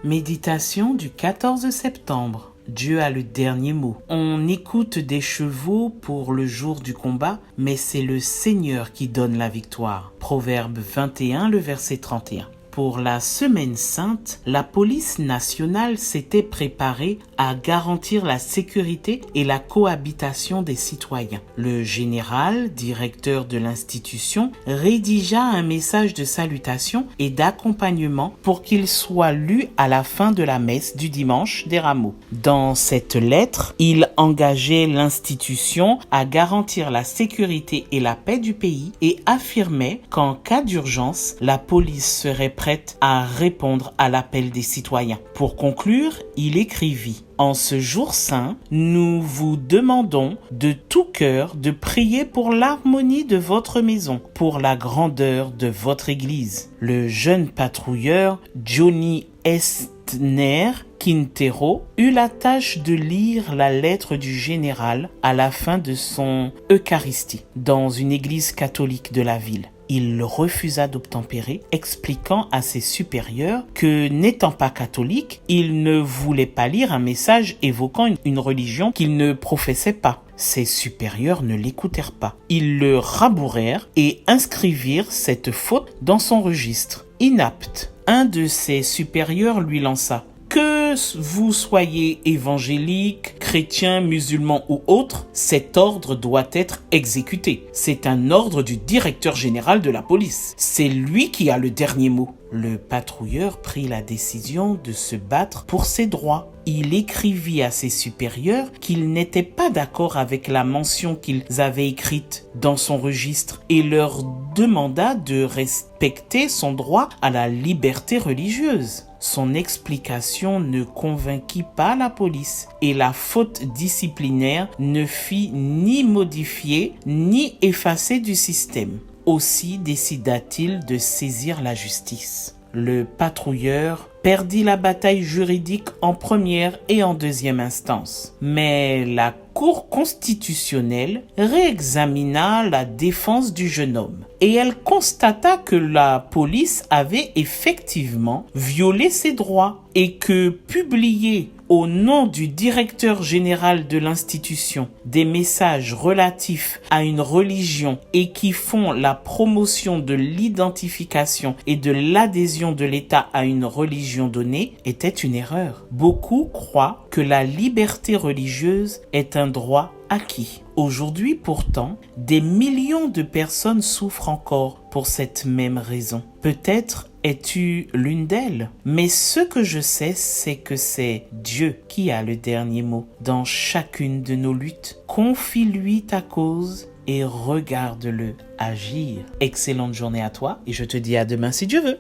Méditation du 14 septembre. Dieu a le dernier mot. On écoute des chevaux pour le jour du combat, mais c'est le Seigneur qui donne la victoire. Proverbe 21, le verset 31. Pour la Semaine Sainte, la police nationale s'était préparée à garantir la sécurité et la cohabitation des citoyens. Le général, directeur de l'institution, rédigea un message de salutation et d'accompagnement pour qu'il soit lu à la fin de la messe du dimanche des Rameaux. Dans cette lettre, il engageait l'institution à garantir la sécurité et la paix du pays et affirmait qu'en cas d'urgence, la police serait prête à répondre à l'appel des citoyens. Pour conclure, il écrivit: En ce jour saint, nous vous demandons de tout cœur de prier pour l'harmonie de votre maison, pour la grandeur de votre église. Le jeune patrouilleur Johnny Estner Quintero eut la tâche de lire la lettre du général à la fin de son Eucharistie dans une église catholique de la ville. Il refusa d'obtempérer, expliquant à ses supérieurs que, n'étant pas catholique, il ne voulait pas lire un message évoquant une religion qu'il ne professait pas. Ses supérieurs ne l'écoutèrent pas. Ils le rabourèrent et inscrivirent cette faute dans son registre. Inapte, un de ses supérieurs lui lança: Que vous soyez évangélique, chrétien, musulman ou autre, cet ordre doit être exécuté. C'est un ordre du directeur général de la police. C'est lui qui a le dernier mot. Le patrouilleur prit la décision de se battre pour ses droits. Il écrivit à ses supérieurs qu'il n'était pas d'accord avec la mention qu'ils avaient écrite dans son registre et leur demanda de respecter son droit à la liberté religieuse. Son explication ne convainquit pas la police et la faute disciplinaire ne fit ni modifier ni effacer du système. Aussi décida-t-il de saisir la justice. Le patrouilleur perdit la bataille juridique en première et en deuxième instance. Mais la Cour constitutionnelle réexamina la défense du jeune homme et elle constata que la police avait effectivement violé ses droits et que publier au nom du directeur général de l'institution des messages relatifs à une religion et qui font la promotion de l'identification et de l'adhésion de l'État à une religion donnée était une erreur. Beaucoup croient que la liberté religieuse est un droit acquis. Aujourd'hui, pourtant, des millions de personnes souffrent encore pour cette même raison. Peut-être es-tu l'une d'elles, mais ce que je sais, c'est que c'est Dieu qui a le dernier mot dans chacune de nos luttes. Confie-lui ta cause et regarde-le agir. Excellente journée à toi et je te dis à demain si Dieu veut.